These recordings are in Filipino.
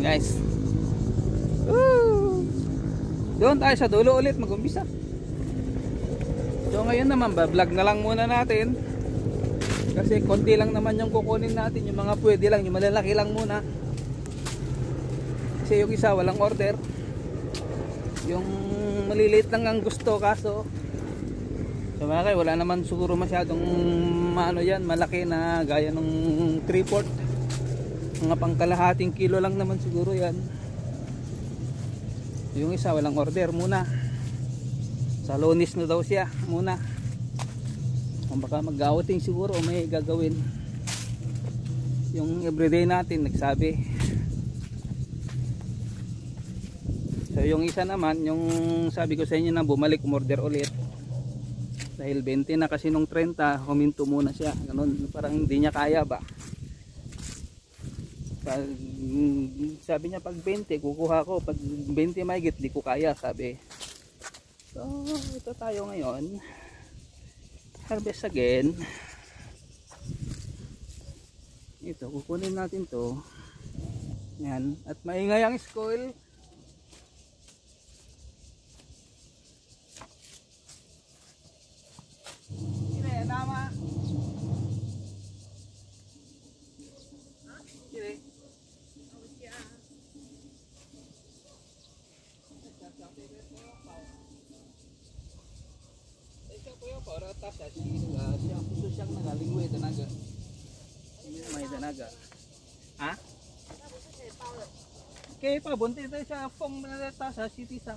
guys. Woo! Doon tayo sa dulo ulit mag-umpisa. So ngayon naman vlog na lang muna natin. Kasi konti lang naman yung kukunin natin. Yung mga pwede lang, yung malalaki lang muna. Kasi yung isa walang order. Yung maliliit lang ang gusto kaso so mga wala naman siguro masyadong maano yan, malaki na gaya ng 3/4. Mga pangkalahating kilo lang naman siguro yan. Yung isa walang order muna. Sa Lunes na daw siya muna. Baka mag-outing siguro o may gagawin. Yung everyday natin nagsabi. So yung isa naman, yung sabi ko sa inyo na bumalik umorder ulit. Dahil 20 na kasi nung 30, huminto muna siya. Ganun, parang hindi niya kaya ba. Pag, sabi niya pag 20 kukuha ko, pag 20 mahigit di ko kaya, sabi. So ito tayo ngayon. Harvest again. Ito, kukunin natin to. Yan, at maingay ang scoil. Tama. Kiri. Ito po yung para tasya siya khusus siyang nagalingwe danaga. Ini may danaga. Ha? Kaya pa bunti tayo sa fong na tasya city sa.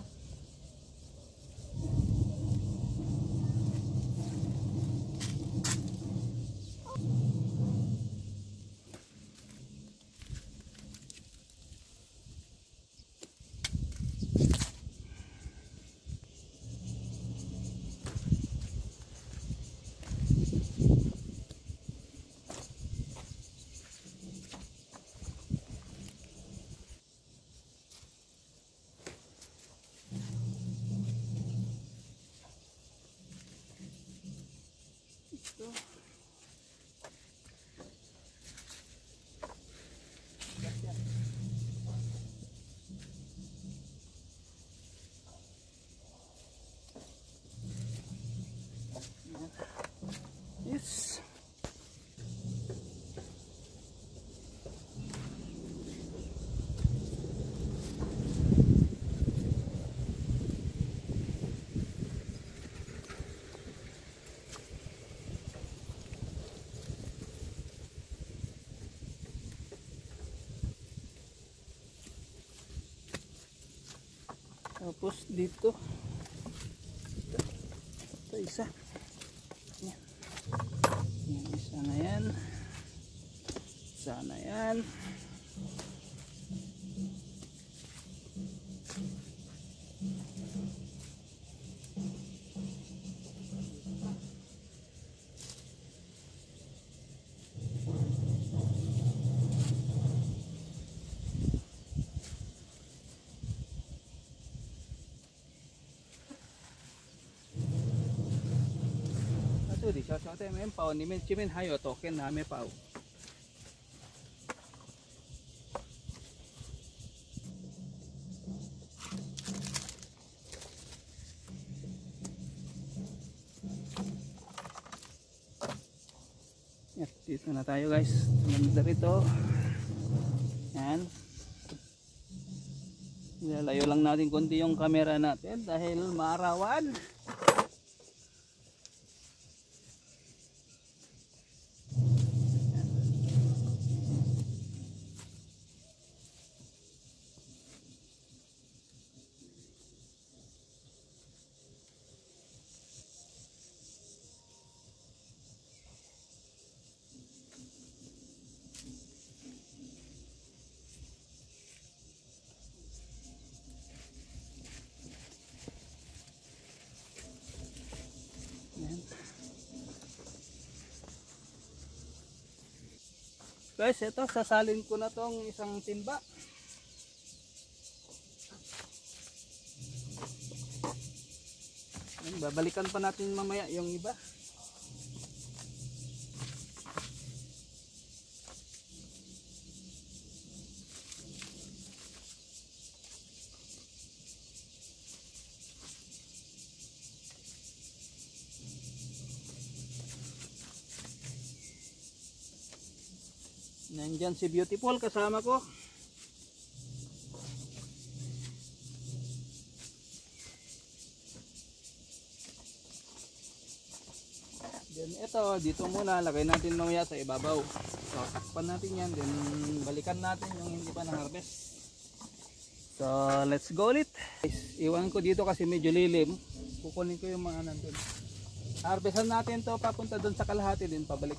Yes. Tapos dito ito isa. Yan. Yan, isa na yan. Isa na yan. Di siya men pao ni men chimen hayo token na me pao. Yan, dito na tayo guys. Ganda rito. Yan. Ilalayo lang natin konti yung camera natin dahil maarawan. Guys, ito sasalin ko na tong isang timba. Babalikan pa natin mamaya yung iba. Nandyan si Beautiful kasama ko. Then ito, dito muna, lagay natin mamaya sa ibabaw. So, takpan natin yan, then balikan natin yung hindi pa na-harvest. So, let's go ulit. Iwan ko dito kasi medyo lilim. Kukunin ko yung mga nandun. Harvestan natin to papunta dun sa kalahati din, pabalik.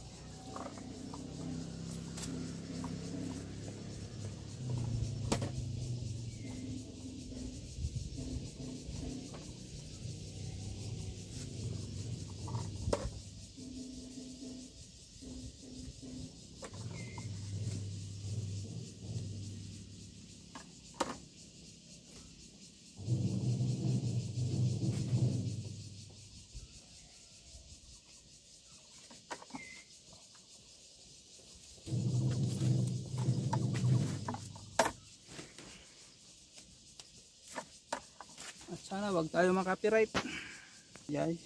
At sana wag tayo makapiright. Yan.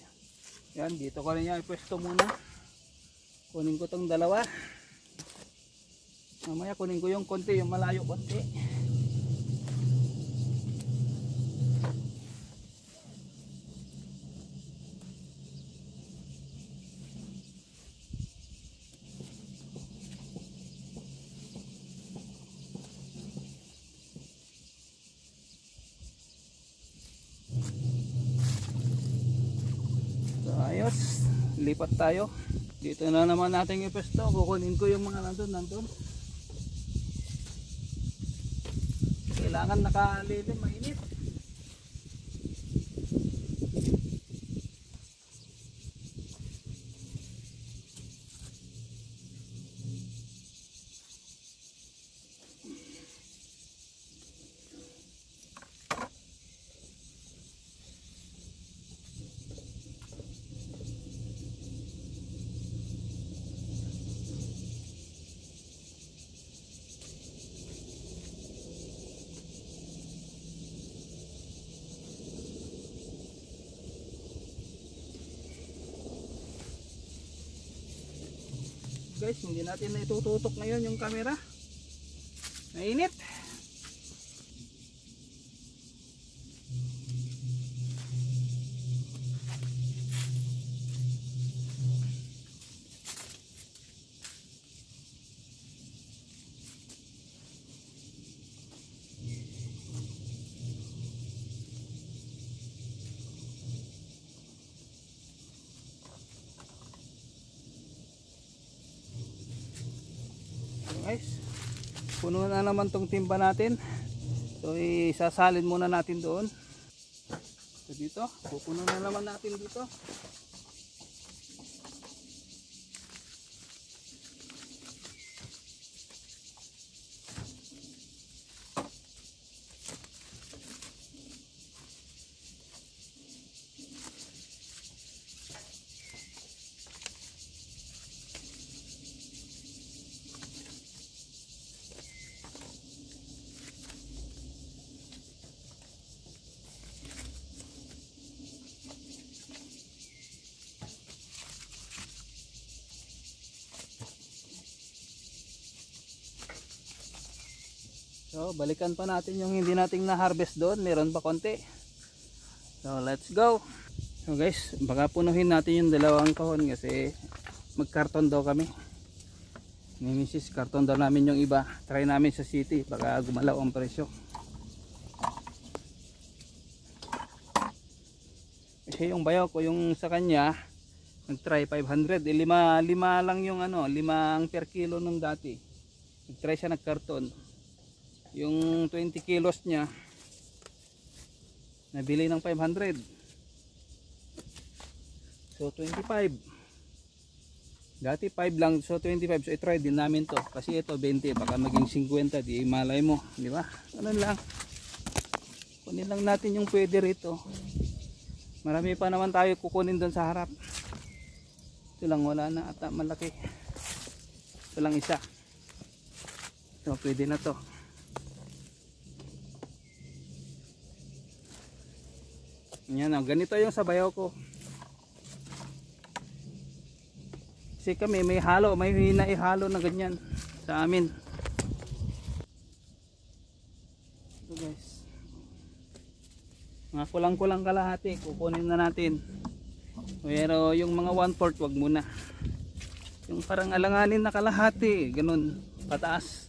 Yan, dito ko rin yan ipwesto muna. Kunin ko tong dalawa. Mamaya kunin ko yung konti, yung malayo konti. Ayos, lipat tayo. Dito na naman natin ipesto. Kukunin ko yung mga nandun. Kailangan nakalilim, mainit. Guys, hindi natin na itututok ngayon yung camera. Mainit. Guys, puno na naman tong timba natin. So isasalin muna natin doon. So dito, pupuno na naman natin dito. So balikan pa natin yung hindi nating na-harvest doon, meron pa konti. So let's go. So guys, baka punuhin natin yung dalawang kahon kasi magkarton daw kami. Ni Mrs. karton daw namin yung iba. Try namin sa city, baka gumalaw ang presyo. Kasi yung bayaw ko, yung sa kanya nag-try 500, lima lang yung ano, 5 per kilo nung dati. Nag-try siya nagkarton. Yung 20 kilos niya nabili ng 500. So 25. Dati 5 lang, so 25. So i-try din namin to. Kasi ito 20, baka maging 50, di malay mo, di ba? Ano lang. Kunin lang natin yung pwede rito. Marami pa naman tayo kukunin doon sa harap. Ito lang, wala na ata malaki. Ito lang isa. Ito pwede na to. Yan, ganito yung sabayaw ko. Kasi kami may halo, may naihalo na ganyan sa amin. Ito guys, mga kulang-kulang kalahati kukunin na natin, pero yung mga 1/4 wag muna, yung parang alanganin na kalahati ganun pataas.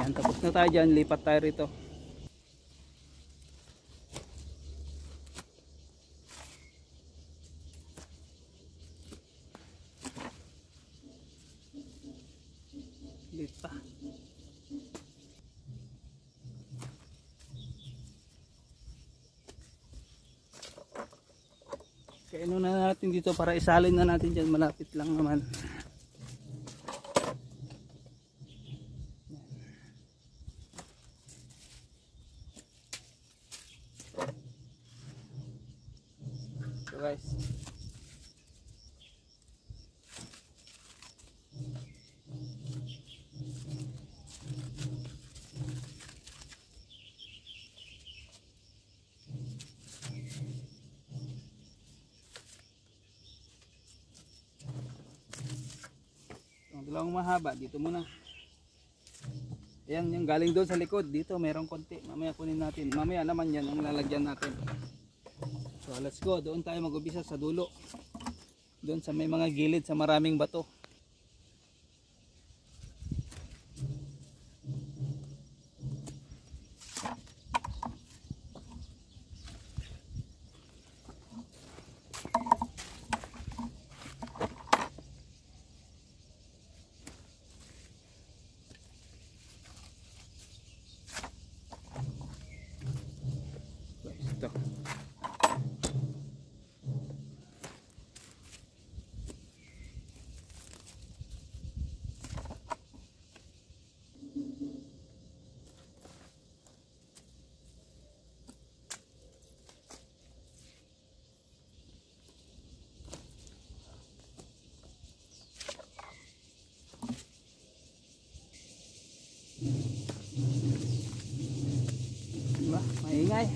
Yan, tapos na tayo dyan, lipat tayo rito. Pa. Kaya ano na natin dito para isalin na natin dyan, malapit lang naman. So guys, dalawang mahaba dito muna. Ayan yung galing doon sa likod, dito merong konti, mamaya kunin natin, mamaya naman yan ang lalagyan natin. So let's go, doon tayo mag-umpisa sa dulo, doon sa may mga gilid sa maraming bato. Ito. Diba? Maingay.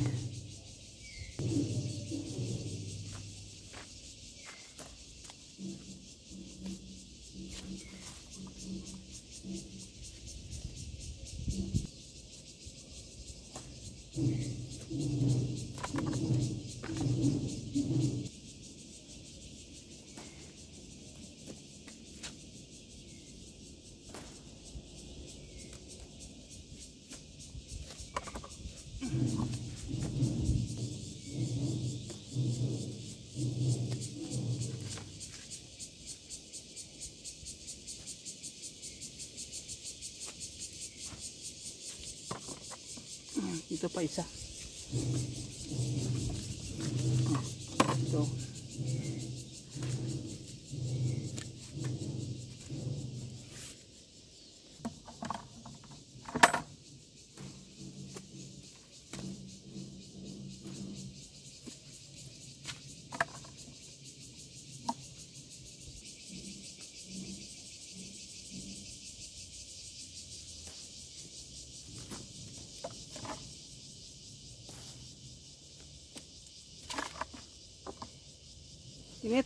Ito pa isa. Ito. Init.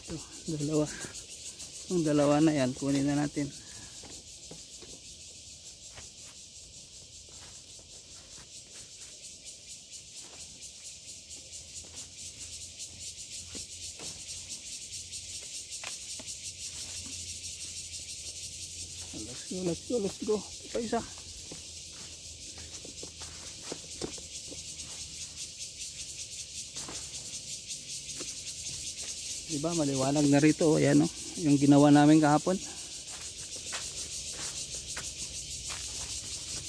Ito, dalawa. Yung dalawa na yan, kunin na natin. Let's go. Ito pa isa. Diba, maliwanag na rito. Ayan o, yung ginawa namin kahapon.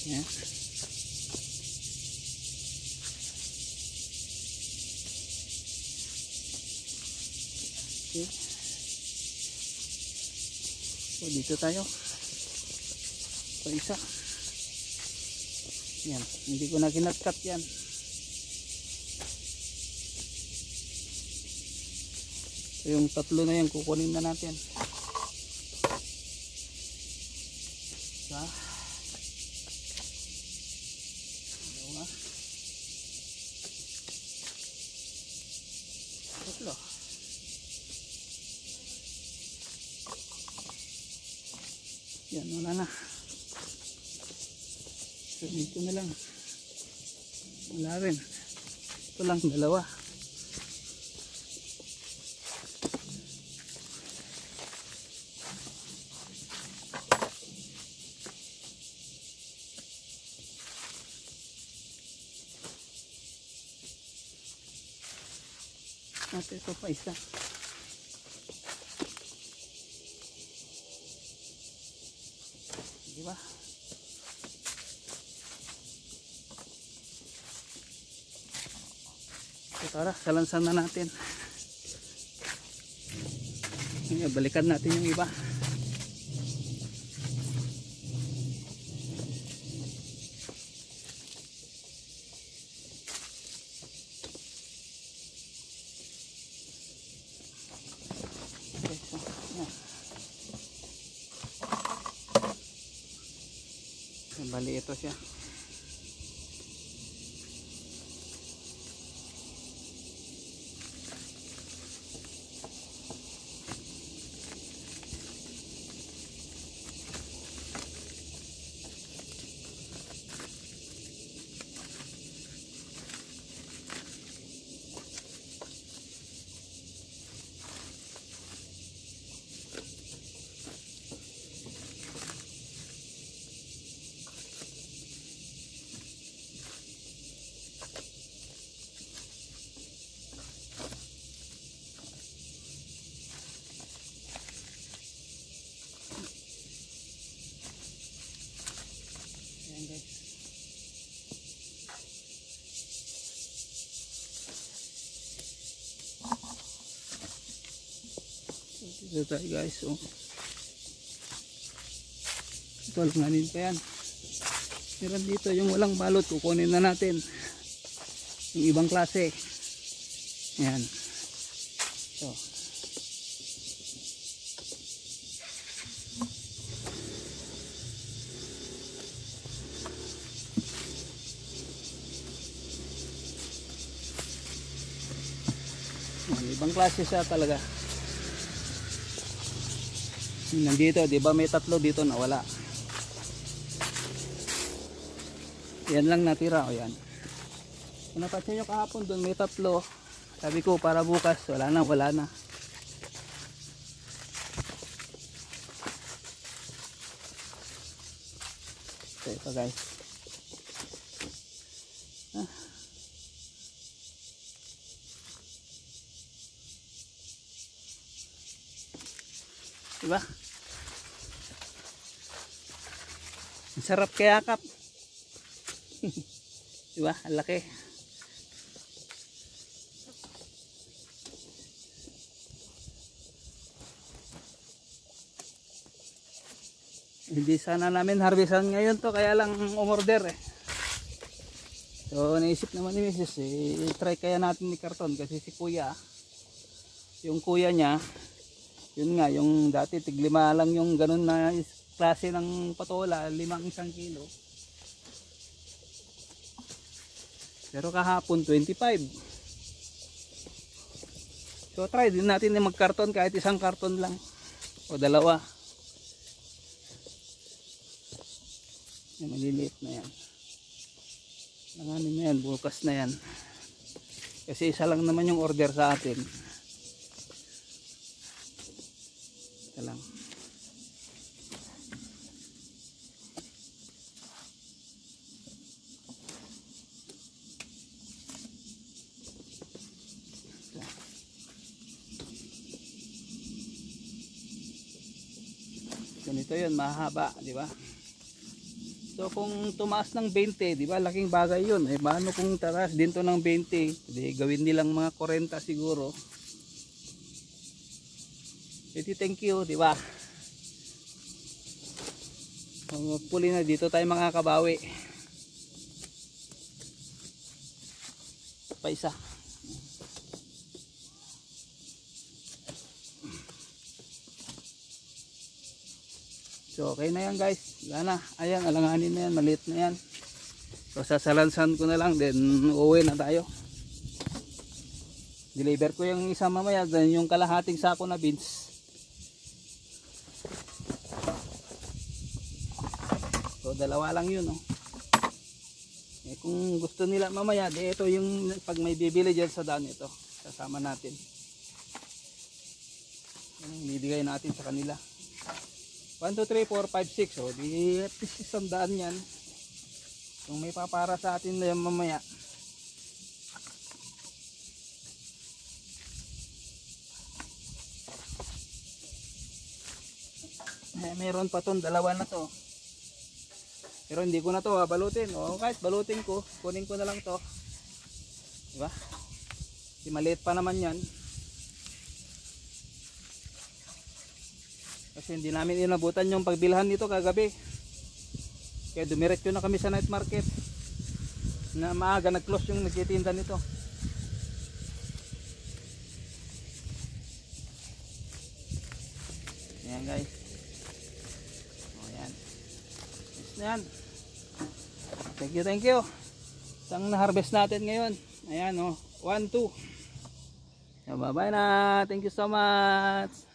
Ayan. Okay. So dito tayo. So isa. Yan, hindi ko na kinat-cut yan. So yung tatlo na yan kukunin na natin. Isa. Dalawa. Tatlo. Yan, wala na. So dito na lang. Wala rin. Ito lang, dalawa. At ito pa isa. Diba? So tara, salansan na natin. Balikan natin yung iba. Okay, so, yan. Bali ito siya. Ayan guys. Dito tayo guys. Oh. Ito alanganin pa yan. Meron dito yung walang balot. Kukunin na natin. Yung ibang klase. Ayan. So. Ibang klase siya talaga. Nandito, di ba may tatlo dito na wala. Yan lang natira, o yan. Kung napansin nyo kahapon doon may tatlo. Sabi ko para bukas, wala na, wala na. So ito guys. Diba? Ang sarap kayakap. Diba? Ang laki. Hindi sana namin harvestan ngayon to, kaya lang umorder eh. So naisip naman ni Mrs. I-try kaya natin ni karton kasi si kuya, yung kuya niya, yun nga, yung dati tiglima lang yung ganun na klase ng patola, 5 isang kilo. Pero kahapon 25. So try din natin na magkarton kahit isang karton lang o dalawa. Yung maliliit na yan. Langanin na yan, bukas na yan. Kasi isa lang naman yung order sa atin. Ito lang. Ganito yun, mahaba, di ba? So kung tumaas ng 20, di ba, laking bagay yun. Eh paano kung taras din to ng 20? Di gawin nilang mga 40 siguro. Thank you, di ba? Puli na dito tayo makakabawi. Pa isa. So okay na yan guys. Wala na. Ayan, alanganin na yan. Maliit na yan. So sasalansan ko na lang. Then uuwi na tayo. Deliver ko yung isa mamaya. Then yung kalahating sako na beans. So dalawa lang yun, oh. Eh, kung gusto nila mamaya, di ito yung pag may bibili dyan sa daan, ito kasama natin. Ibibigay natin sa kanila. 1, 2, 3, 4, 5, 6. So di at least isang daan yan. Kung may papara sa atin na yan mamaya. Eh, meron pa tong dalawa na to. Pero hindi ko na to balutin. O kahit balutin ko, kunin ko na lang to. Diba? Kasi maliit pa naman yan. Kasi hindi namin inabutan yung pagbilhan nito kagabi. Kaya dumiretso na kami sa night market. Na maaga nag-close yung nagtitinda nito. Ayan guys. O yan. Yan. Thank you. Isang na-harvest natin ngayon. Ayan, oh. 1, 2. Bye bye na. Thank you so much.